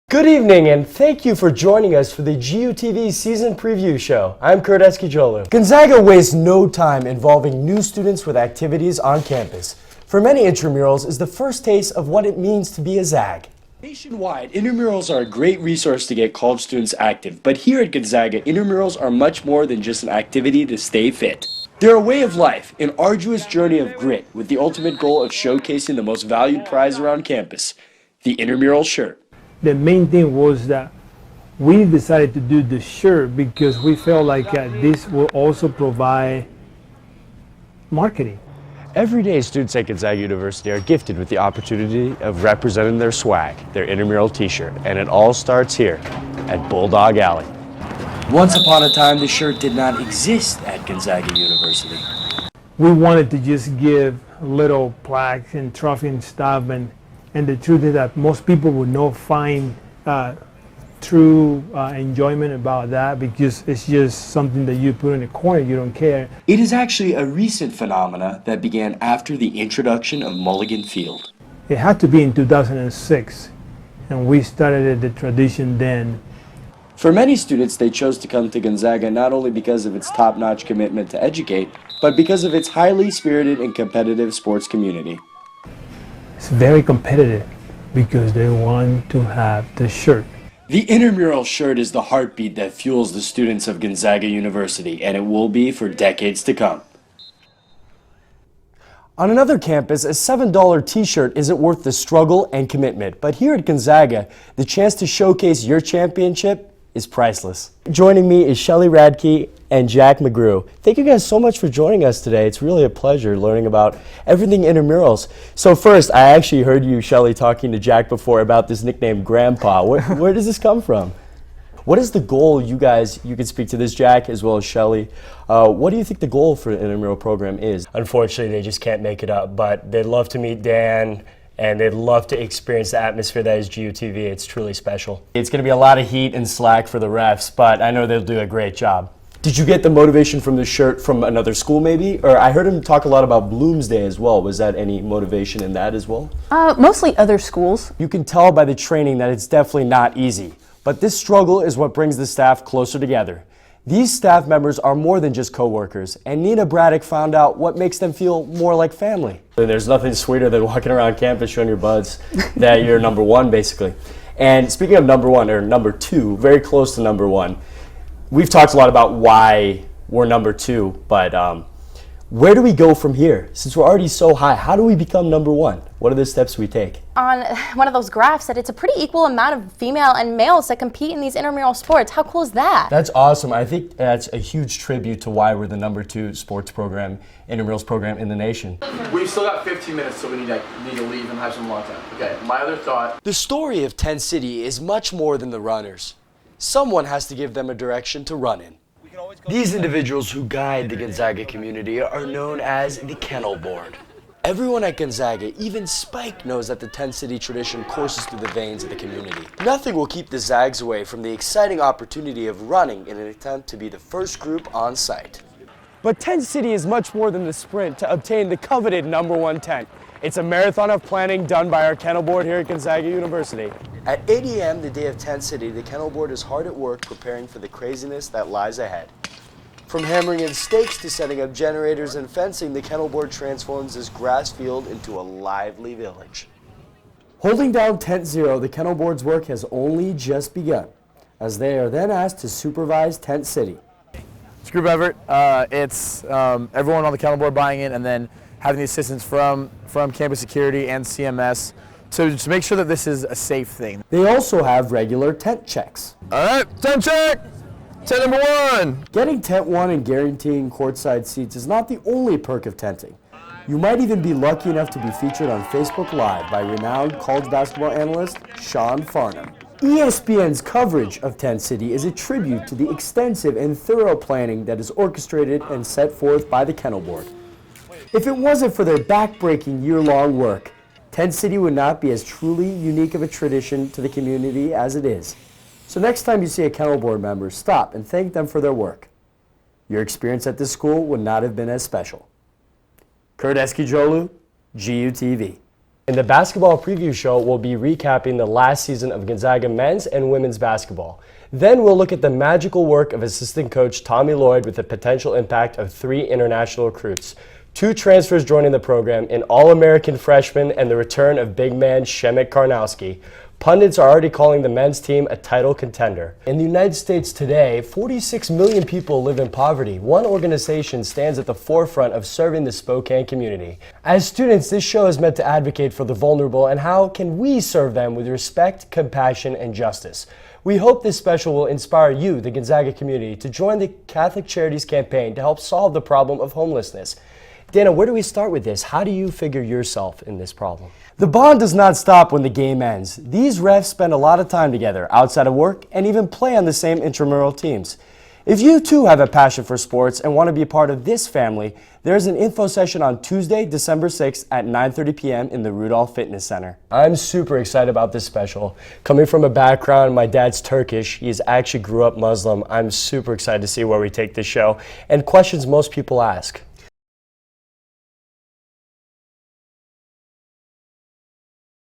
Good evening, and thank you for joining us for the GUTV season preview show. I'm Eskicioglu. Gonzaga wastes no time involving new students with activities on campus. For many, intramurals is the first taste of what it means to be a Zag. Nationwide, intramurals are a great resource to get college students active, but here at Gonzaga, intramurals are much more than just an activity to stay fit. They're a way of life, an arduous journey of grit, with the ultimate goal of showcasing the most valued prize around campus, the intramural shirt. The main thing was that we decided to do the shirt because we felt like this will also provide marketing. Every day, students at Gonzaga University are gifted with the opportunity of representing their swag, their intramural t-shirt, and it all starts here at Bulldog Alley. Once upon a time, the shirt did not exist at Gonzaga University. We wanted to just give little plaques and trophy and stuff, and the truth is that most people would not find true enjoyment about that because it's just something that you put in a corner, you don't care. It is actually a recent phenomena that began after the introduction of Mulligan Field. It had to be in 2006, and we started the tradition then. For many students, they chose to come to Gonzaga not only because of its top-notch commitment to educate, but because of its highly spirited and competitive sports community. It's very competitive because they want to have the shirt. The intramural shirt is the heartbeat that fuels the students of Gonzaga University, and it will be for decades to come. On another campus, a $7 t-shirt isn't worth the struggle and commitment, but here at Gonzaga, the chance to showcase your championship is priceless. Joining me is Shelly Radke and Jack McGrew. Thank you guys so much for joining us today. It's really a pleasure learning about everything intramurals. So first, I actually heard you, Shelly, talking to Jack before about this nickname Grandpa. Where does this come from? What is the goal, you can speak to this, Jack, as well as Shelly. What do you think the goal for the intramural program is? Unfortunately, they just can't make it up, but they'd love to meet Dan, and they'd love to experience the atmosphere that is GUTV. It's truly special. It's going to be a lot of heat and slack for the refs, but I know they'll do a great job. Did you get the motivation from the shirt from another school maybe? Or I heard him talk a lot about Bloomsday as well. Was that any motivation in that as well? Mostly other schools. You can tell by the training that it's definitely not easy, but this struggle is what brings the staff closer together. These staff members are more than just co-workers, and Nina Braddock found out what makes them feel more like family. There's nothing sweeter than walking around campus showing your buds that you're number one, basically. And speaking of number one, or number two, very close to number one, we've talked a lot about why we're number two, but where do we go from here? Since we're already so high, how do we become number one? What are the steps we take? On one of those graphs said it's a pretty equal amount of female and males that compete in these intramural sports. How cool is that? That's awesome. I think that's a huge tribute to why we're the number two sports program, intramurals program in the nation. We've still got 15 minutes, so we need to leave and have some long time. Okay, my other thought. The story of Tent City is much more than the runners. Someone has to give them a direction to run in. These individuals who guide the Gonzaga community are known as the Kennel Board. Everyone at Gonzaga, even Spike, knows that the Tent City tradition courses through the veins of the community. Nothing will keep the Zags away from the exciting opportunity of running in an attempt to be the first group on site. But Tent City is much more than the sprint to obtain the coveted number one tent. It's a marathon of planning done by our Kennel Board here at Gonzaga University. At 8 a.m. the day of Tent City, the Kennel Board is hard at work preparing for the craziness that lies ahead. From hammering in stakes to setting up generators and fencing, the Kennel Board transforms this grass field into a lively village. Holding down Tent Zero, the Kennel Board's work has only just begun, as they are then asked to supervise Tent City. It's group effort. It's everyone on the Kennel Board buying in and then having the assistance from campus security and CMS to make sure that this is a safe thing. They also have regular tent checks. All right, tent check! Tent number one! Getting tent one and guaranteeing courtside seats is not the only perk of tenting. You might even be lucky enough to be featured on Facebook Live by renowned college basketball analyst Sean Farnham. ESPN's coverage of Tent City is a tribute to the extensive and thorough planning that is orchestrated and set forth by the Kennel Board. If it wasn't for their back-breaking year-long work, Tent City would not be as truly unique of a tradition to the community as it is. So next time you see a Kennel Board member, stop and thank them for their work. Your experience at this school would not have been as special. Eskicioglu, GUTV. In the basketball preview show, we'll be recapping the last season of Gonzaga men's and women's basketball. Then we'll look at the magical work of assistant coach Tommy Lloyd with the potential impact of 3 international recruits, 2 transfers joining the program, an All-American freshman, and the return of big man Shemek Karnowski. Pundits are already calling the men's team a title contender. In the United States today, 46 million people live in poverty. One organization stands at the forefront of serving the Spokane community. As students, this show is meant to advocate for the vulnerable and how can we serve them with respect, compassion, and justice. We hope this special will inspire you, the Gonzaga community, to join the Catholic Charities campaign to help solve the problem of homelessness. Dana, where do we start with this? How do you figure yourself in this problem? The bond does not stop when the game ends. These refs spend a lot of time together outside of work and even play on the same intramural teams. If you too have a passion for sports and want to be a part of this family, there's an info session on Tuesday, December 6th at 9:30 p.m. in the Rudolph Fitness Center. I'm super excited about this special. Coming from a background, my dad's Turkish. He actually grew up Muslim. I'm super excited to see where we take this show and questions most people ask.